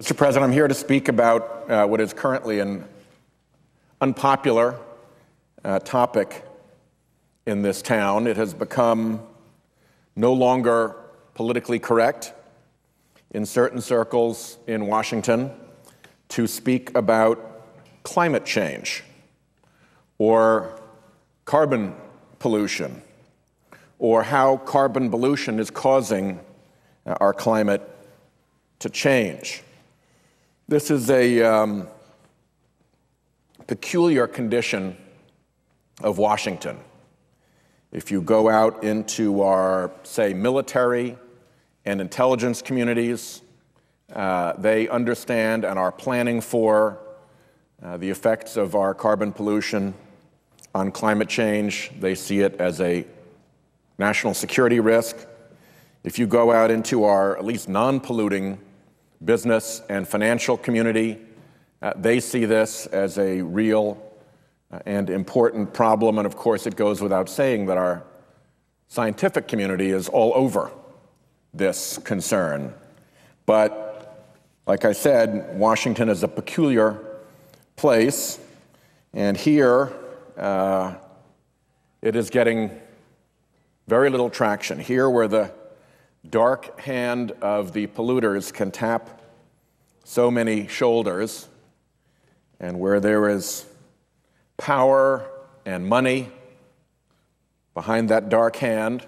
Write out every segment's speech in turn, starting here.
Mr. President, I'm here to speak about what is currently an unpopular topic in this town. It has become no longer politically correct in certain circles in Washington to speak about climate change or carbon pollution or how carbon pollution is causing our climate to change. This is a peculiar condition of Washington. If you go out into our, say, military and intelligence communities, they understand and are planning for the effects of our carbon pollution on climate change. They see it as a national security risk. If you go out into our at least non-polluting business and financial community, they see this as a real and important problem. And of course, it goes without saying that our scientific community is all over this concern. But like I said, Washington is a peculiar place, and here it is getting very little traction. Here, where the dark hand of the polluters can tap so many shoulders, and where there is power and money behind that dark hand,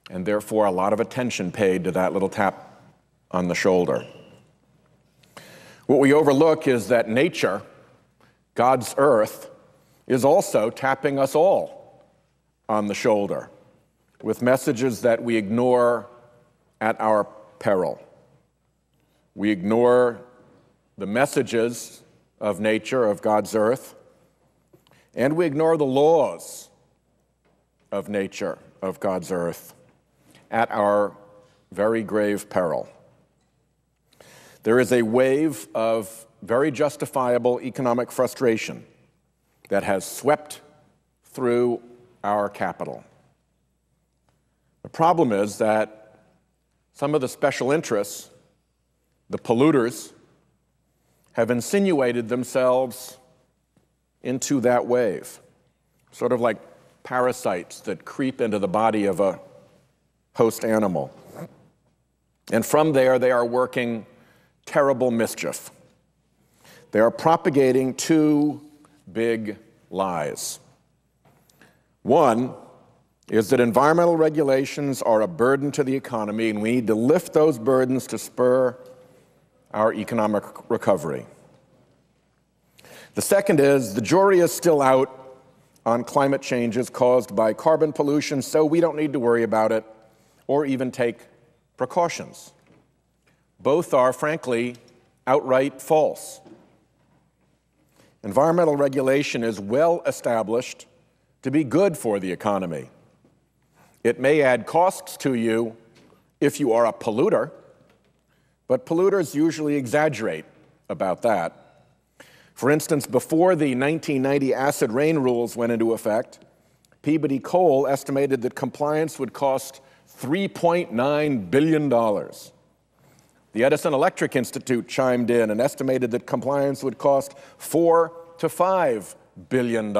and therefore a lot of attention paid to that little tap on the shoulder. What we overlook is that nature, God's earth, is also tapping us all on the shoulder with messages that we ignore at our peril. We ignore the messages of nature, of God's earth, and we ignore the laws of nature, of God's earth, at our very grave peril. There is a wave of very justifiable economic frustration that has swept through our capital. The problem is that some of the special interests, the polluters, have insinuated themselves into that wave, sort of like parasites that creep into the body of a host animal. And from there, they are working terrible mischief. They are propagating two big lies. One is that environmental regulations are a burden to the economy, and we need to lift those burdens to spur our economic recovery. The second is the jury is still out on climate changes caused by carbon pollution, so we don't need to worry about it or even take precautions. Both are, frankly, outright false. Environmental regulation is well established to be good for the economy. It may add costs to you if you are a polluter, but polluters usually exaggerate about that. For instance, before the 1990 acid rain rules went into effect, Peabody Coal estimated that compliance would cost $3.9 billion. The Edison Electric Institute chimed in and estimated that compliance would cost $4 to $5 billion.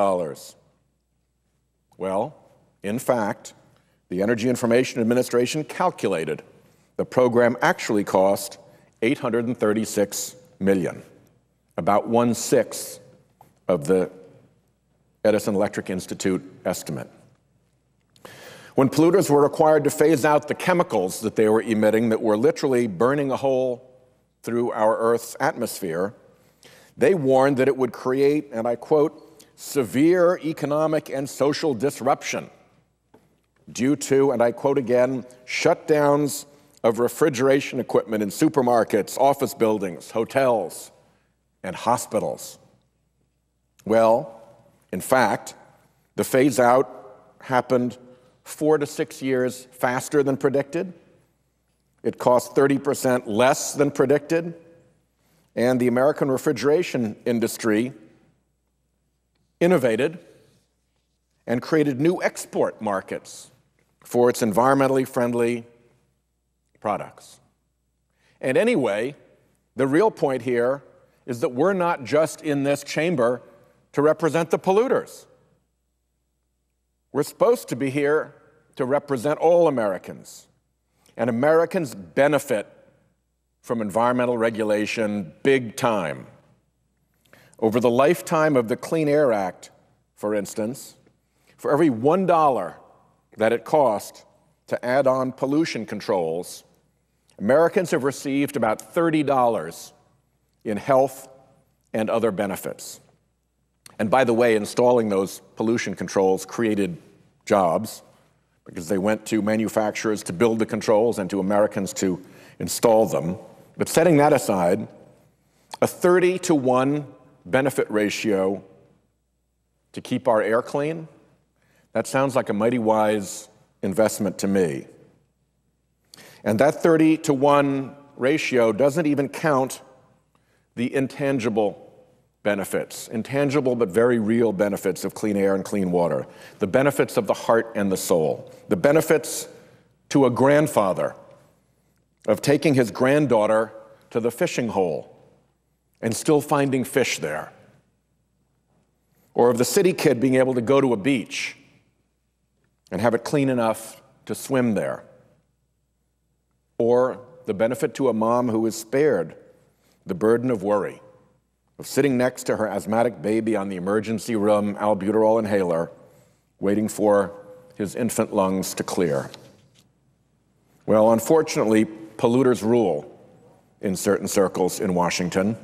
Well, in fact, the Energy Information Administration calculated the program actually cost $836 million, about 1/6 of the Edison Electric Institute estimate. When polluters were required to phase out the chemicals that they were emitting that were literally burning a hole through our Earth's atmosphere, they warned that it would create, and I quote, severe economic and social disruption due to, and I quote again, shutdowns of refrigeration equipment in supermarkets, office buildings, hotels, and hospitals. Well, in fact, the phase-out happened 4 to 6 years faster than predicted. It cost 30% less than predicted. And the American refrigeration industry innovated and created new export markets for its environmentally friendly products. And anyway, The real point here is that we're not just in this chamber to represent the polluters. We're supposed to be here to represent all Americans. And Americans benefit from environmental regulation big time. Over the lifetime of the Clean Air Act, for instance, for every $1 that it cost to add on pollution controls, Americans have received about $30 in health and other benefits. And by the way, installing those pollution controls created jobs because they went to manufacturers to build the controls and to Americans to install them. But setting that aside, a 30-to-1 benefit ratio to keep our air clean, that sounds like a mighty wise investment to me. And that 30-to-1 ratio doesn't even count the intangible benefits, intangible but very real benefits of clean air and clean water, the benefits of the heart and the soul, the benefits to a grandfather of taking his granddaughter to the fishing hole and still finding fish there, or of the city kid being able to go to a beach and have it clean enough to swim there, or the benefit to a mom who is spared the burden of worry of sitting next to her asthmatic baby on the emergency room albuterol inhaler, waiting for his infant lungs to clear. Well, unfortunately, polluters rule in certain circles in Washington,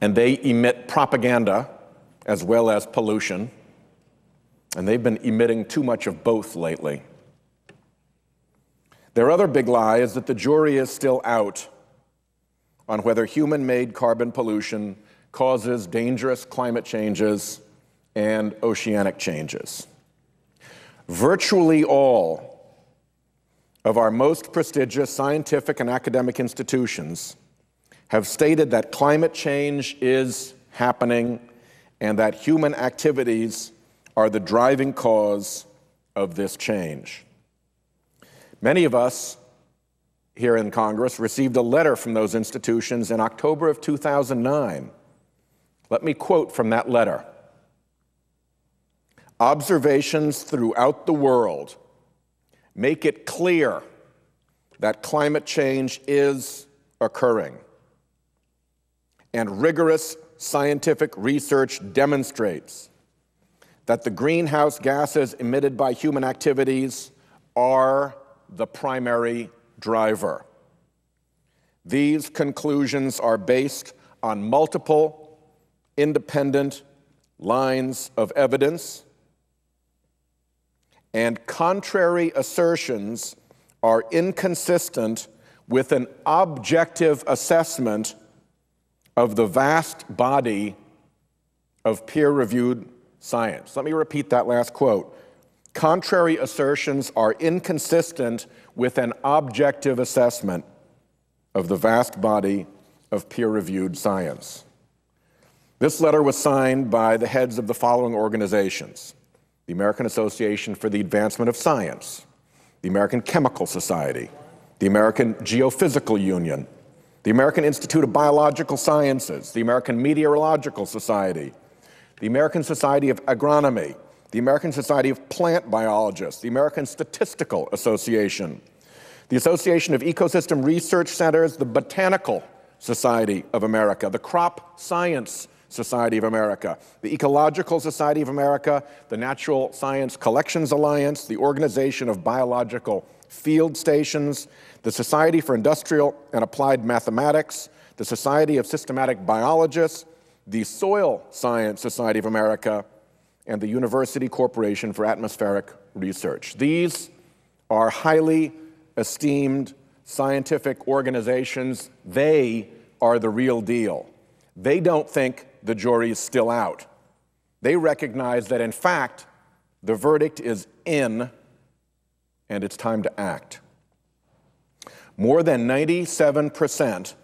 and they emit propaganda as well as pollution, and they've been emitting too much of both lately. Their other big lie is that the jury is still out on whether human-made carbon pollution causes dangerous climate changes and oceanic changes. Virtually all of our most prestigious scientific and academic institutions have stated that climate change is happening and that human activities are the driving cause of this change. Many of us here in Congress received a letter from those institutions in October of 2009. Let me quote from that letter. Observations throughout the world make it clear that climate change is occurring, and rigorous scientific research demonstrates that the greenhouse gases emitted by human activities are the primary driver. These conclusions are based on multiple independent lines of evidence, and contrary assertions are inconsistent with an objective assessment of the vast body of peer-reviewed science. Let me repeat that last quote. Contrary assertions are inconsistent with an objective assessment of the vast body of peer-reviewed science. This letter was signed by the heads of the following organizations: the American Association for the Advancement of Science, the American Chemical Society, the American Geophysical Union, the American Institute of Biological Sciences, the American Meteorological Society, the American Society of Agronomy, the American Society of Plant Biologists, the American Statistical Association, the Association of Ecosystem Research Centers, the Botanical Society of America, the Crop Science Society of America, the Ecological Society of America, the Natural Science Collections Alliance, the Organization of Biological Field Stations, the Society for Industrial and Applied Mathematics, the Society of Systematic Biologists, the Soil Science Society of America, and the University Corporation for Atmospheric Research. These are highly esteemed scientific organizations. They are the real deal. They don't think the jury is still out. They recognize that, in fact, the verdict is in, and it's time to act. More than 97%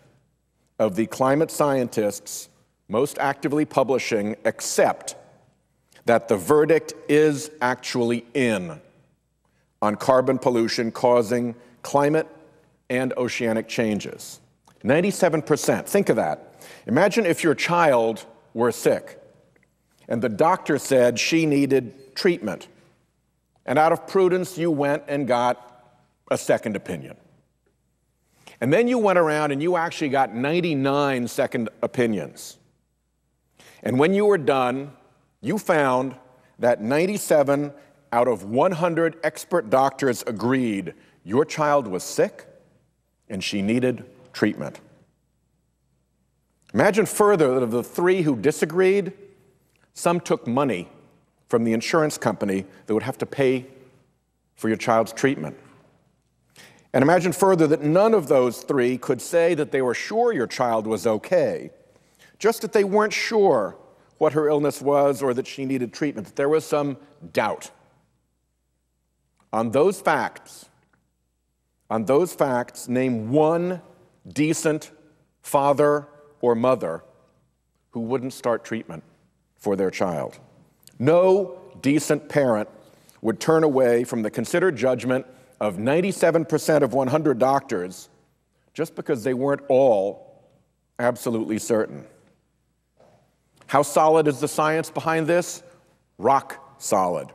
of the climate scientists most actively publishing accept that the verdict is actually in on carbon pollution causing climate and oceanic changes. 97%. Think of that. Imagine if your child were sick and the doctor said she needed treatment. And out of prudence, you went and got a second opinion. And then you went around and you actually got 99 second opinions. And when you were done, you found that 97 out of 100 expert doctors agreed your child was sick and she needed treatment. Imagine further that of the 3 who disagreed, some took money from the insurance company that would have to pay for your child's treatment. And imagine further that none of those 3 could say that they were sure your child was okay, just that they weren't sure what her illness was or that she needed treatment, that there was some doubt. On those facts, name one decent father or mother who wouldn't start treatment for their child. No decent parent would turn away from the considered judgment of 97% of 100 doctors just because they weren't all absolutely certain. How solid is the science behind this? Rock solid.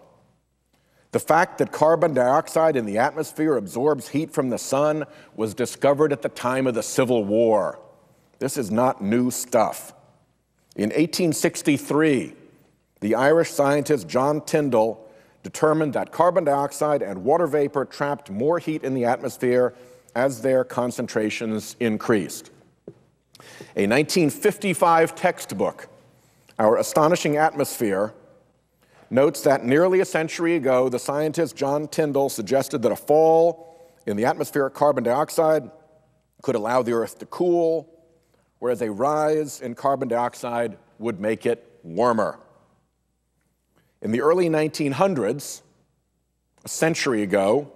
The fact that carbon dioxide in the atmosphere absorbs heat from the sun was discovered at the time of the Civil War. This is not new stuff. In 1863, the Irish scientist John Tyndall determined that carbon dioxide and water vapor trapped more heat in the atmosphere as their concentrations increased. A 1955 textbook, Our Astonishing Atmosphere, notes that nearly a century ago, the scientist John Tyndall suggested that a fall in the atmospheric carbon dioxide could allow the Earth to cool, whereas a rise in carbon dioxide would make it warmer. In the early 1900s, a century ago,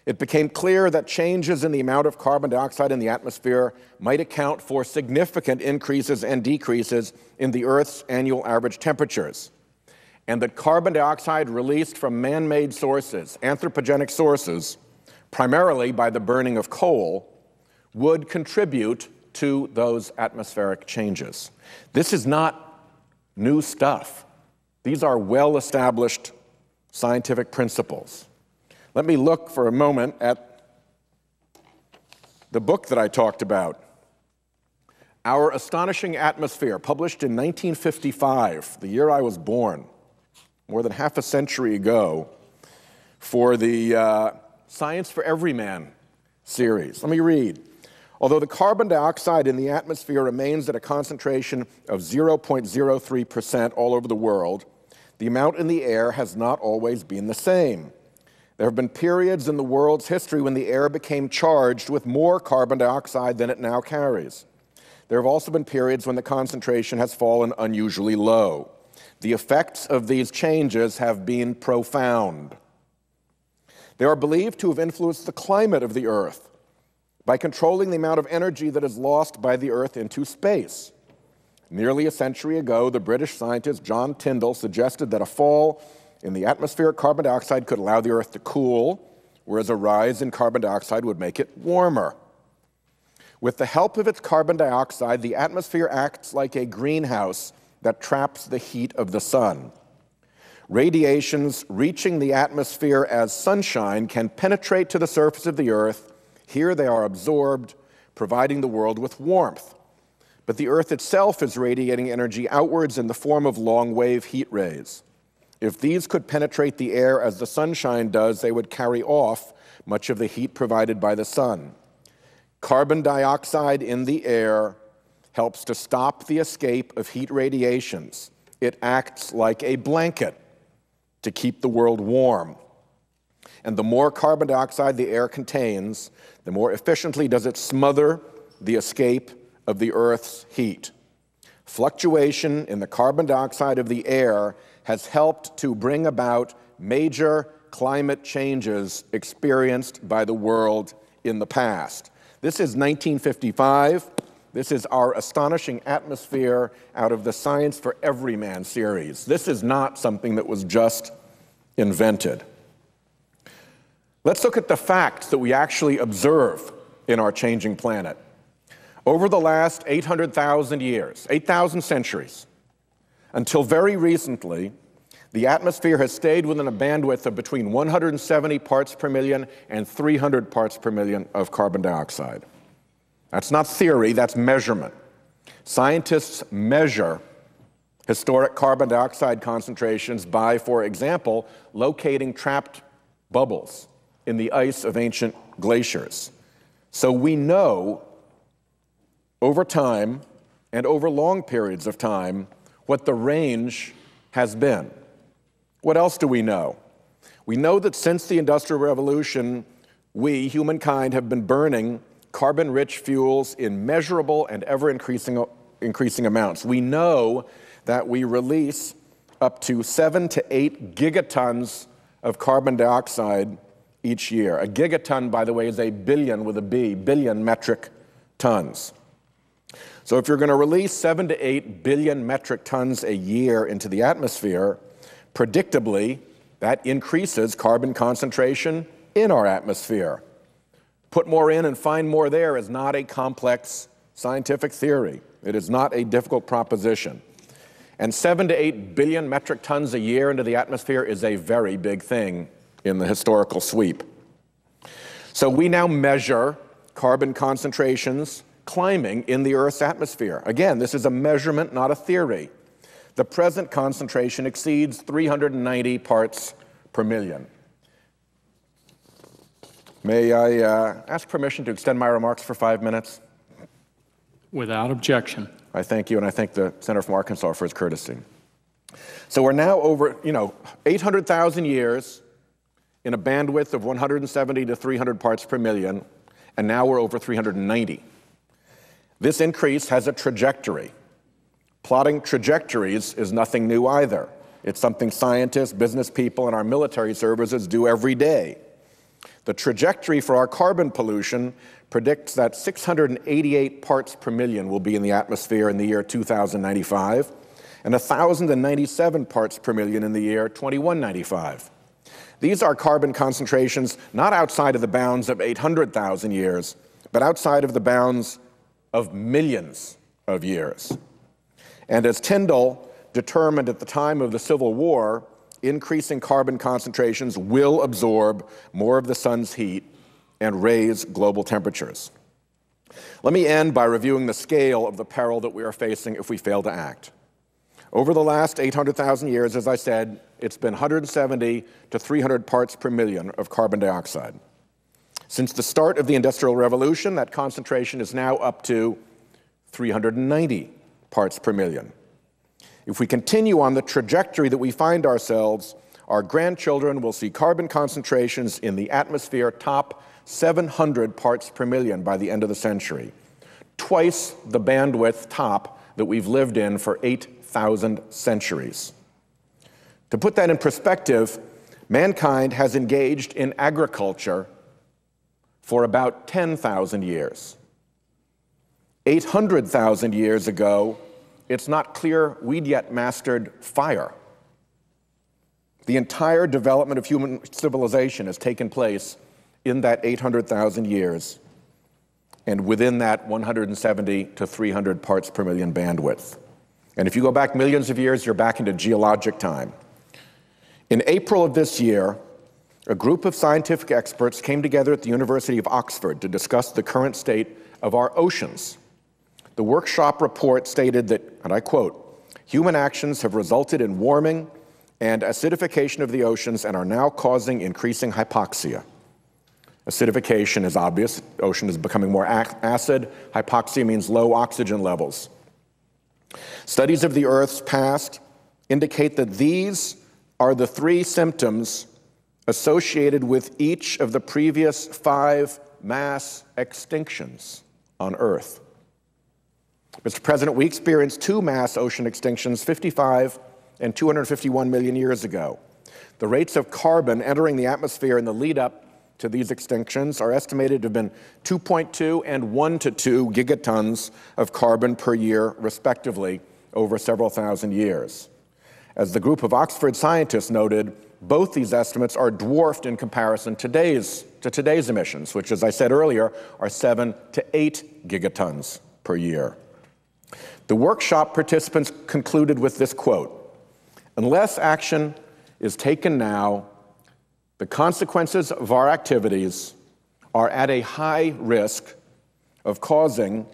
it became clear that changes in the amount of carbon dioxide in the atmosphere might account for significant increases and decreases in the Earth's annual average temperatures, and that carbon dioxide released from man-made sources, anthropogenic sources, primarily by the burning of coal, would contribute to those atmospheric changes. This is not new stuff. These are well-established scientific principles. Let me look for a moment at the book that I talked about, Our Astonishing Atmosphere, published in 1955, the year I was born, more than half a century ago, for the Science for Everyman series. Let me read. Although the carbon dioxide in the atmosphere remains at a concentration of 0.03% all over the world, the amount in the air has not always been the same. There have been periods in the world's history when the air became charged with more carbon dioxide than it now carries. There have also been periods when the concentration has fallen unusually low. The effects of these changes have been profound. They are believed to have influenced the climate of the Earth by controlling the amount of energy that is lost by the Earth into space. Nearly a century ago, the British scientist John Tyndall suggested that a fall in the atmospheric carbon dioxide could allow the Earth to cool, whereas a rise in carbon dioxide would make it warmer. With the help of its carbon dioxide, the atmosphere acts like a greenhouse that traps the heat of the sun. Radiations reaching the atmosphere as sunshine can penetrate to the surface of the Earth. Here they are absorbed, providing the world with warmth. But the Earth itself is radiating energy outwards in the form of long-wave heat rays. If these could penetrate the air as the sunshine does, they would carry off much of the heat provided by the sun. Carbon dioxide in the air helps to stop the escape of heat radiations. It acts like a blanket to keep the world warm. And the more carbon dioxide the air contains, the more efficiently does it smother the escape of the Earth's heat. Fluctuation in the carbon dioxide of the air has helped to bring about major climate changes experienced by the world in the past. This is 1955. This is Our Astonishing Atmosphere out of the Science for Everyman series. This is not something that was just invented. Let's look at the facts that we actually observe in our changing planet. Over the last 800,000 years, 8,000 centuries, until very recently, the atmosphere has stayed within a bandwidth of between 170 parts per million and 300 parts per million of carbon dioxide. That's not theory, that's measurement. Scientists measure historic carbon dioxide concentrations by, for example, locating trapped bubbles in the ice of ancient glaciers. So we know over time and over long periods of time what the range has been. What else do we know? We know that since the Industrial Revolution, we, humankind, have been burning carbon-rich fuels in measurable and ever-increasing amounts. We know that we release up to 7 to 8 gigatons of carbon dioxide each year. A gigaton, by the way, is a billion with a B, billion metric tons. So if you're going to release 7 to 8 billion metric tons a year into the atmosphere, predictably, that increases carbon concentration in our atmosphere. Put more in and find more there is not a complex scientific theory. It is not a difficult proposition. And 7 to 8 billion metric tons a year into the atmosphere is a very big thing in the historical sweep. So we now measure carbon concentrations climbing in the Earth's atmosphere. Again, this is a measurement, not a theory. The present concentration exceeds 390 parts per million. May I ask permission to extend my remarks for 5 minutes? Without objection. I thank you, and I thank the Senator from Arkansas for his courtesy. So we're now over, 800,000 years in a bandwidth of 170 to 300 parts per million, and now we're over 390. This increase has a trajectory. Plotting trajectories is nothing new either. It's something scientists, business people, and our military services do every day. The trajectory for our carbon pollution predicts that 688 parts per million will be in the atmosphere in the year 2095, and 1,097 parts per million in the year 2195. These are carbon concentrations not outside of the bounds of 800,000 years, but outside of the bounds of millions of years. And as Tyndall determined at the time of the Civil War, increasing carbon concentrations will absorb more of the sun's heat and raise global temperatures. Let me end by reviewing the scale of the peril that we are facing if we fail to act. Over the last 800,000 years, as I said, it's been 170 to 300 parts per million of carbon dioxide. Since the start of the Industrial Revolution, that concentration is now up to 390 parts per million. If we continue on the trajectory that we find ourselves, our grandchildren will see carbon concentrations in the atmosphere top 700 parts per million by the end of the century, twice the bandwidth top that we've lived in for 8,000 centuries. To put that in perspective, mankind has engaged in agriculture for about 10,000 years. 800,000 years ago, it's not clear we'd yet mastered fire. The entire development of human civilization has taken place in that 800,000 years, and within that 170 to 300 parts per million bandwidth. And if you go back millions of years, you're back into geologic time. In April of this year, a group of scientific experts came together at the University of Oxford to discuss the current state of our oceans. The workshop report stated that, and I quote, "Human actions have resulted in warming and acidification of the oceans and are now causing increasing hypoxia." Acidification is obvious. The ocean is becoming more acid. Hypoxia means low oxygen levels. Studies of the Earth's past indicate that these are the 3 symptoms associated with each of the previous 5 mass extinctions on Earth. Mr. President, we experienced 2 mass ocean extinctions 55 and 251 million years ago. The rates of carbon entering the atmosphere in the lead up to these extinctions are estimated to have been 2.2 and 1 to 2 gigatons of carbon per year, respectively, over several thousand years. As the group of Oxford scientists noted, both these estimates are dwarfed in comparison to today's emissions, which, as I said earlier, are 7 to 8 gigatons per year. The workshop participants concluded with this quote: "Unless action is taken now, the consequences of our activities are at a high risk of causing,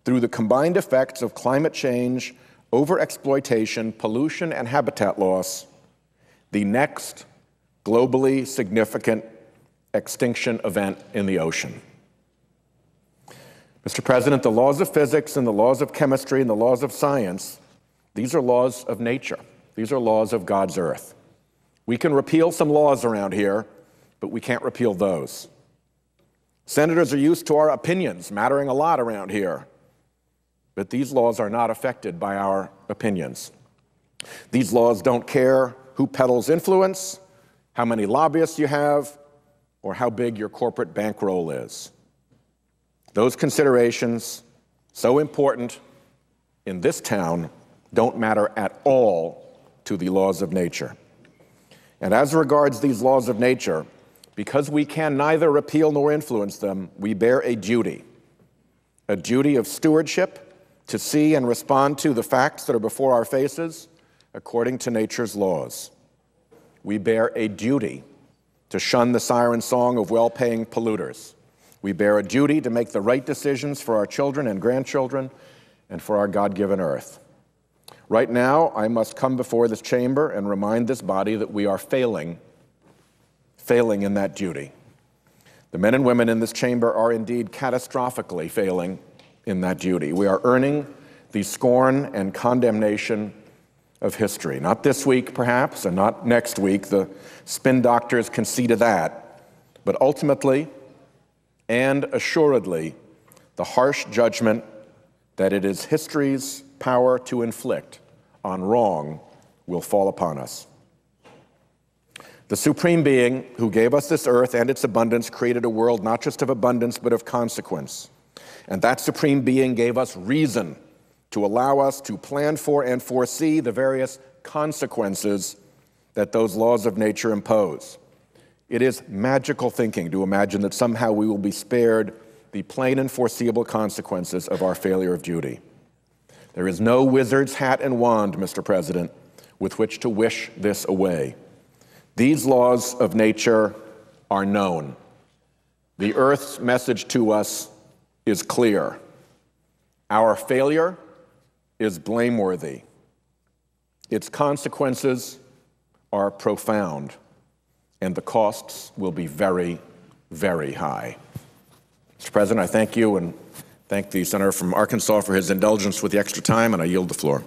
through the combined effects of climate change, overexploitation, pollution, and habitat loss, the next globally significant extinction event in the ocean." Mr. President, the laws of physics and the laws of chemistry and the laws of science, these are laws of nature. These are laws of God's earth. We can repeal some laws around here, but we can't repeal those. Senators are used to our opinions mattering a lot around here, but these laws are not affected by our opinions. These laws don't care who peddles influence, how many lobbyists you have, or how big your corporate bankroll is. Those considerations, so important in this town, don't matter at all to the laws of nature. And as regards these laws of nature, because we can neither repeal nor influence them, we bear a duty of stewardship to see and respond to the facts that are before our faces according to nature's laws. We bear a duty to shun the siren song of well-paying polluters. We bear a duty to make the right decisions for our children and grandchildren and for our God-given earth. Right now, I must come before this chamber and remind this body that we are failing in that duty. The men and women in this chamber are indeed catastrophically failing in that duty. We are earning the scorn and condemnation of history. Not this week, perhaps, and not next week. The spin doctors can see to that. But ultimately, and assuredly, the harsh judgment that it is history's power to inflict on wrong will fall upon us. The Supreme Being who gave us this earth and its abundance created a world not just of abundance but of consequence. And that Supreme Being gave us reason to allow us to plan for and foresee the various consequences that those laws of nature impose. It is magical thinking to imagine that somehow we will be spared the plain and foreseeable consequences of our failure of duty. There is no wizard's hat and wand, Mr. President, with which to wish this away. These laws of nature are known. The Earth's message to us is clear. Our failure is blameworthy. Its consequences are profound, and the costs will be very, very high. Mr. President, I thank you and thank the senator from Arkansas for his indulgence with the extra time, and I yield the floor.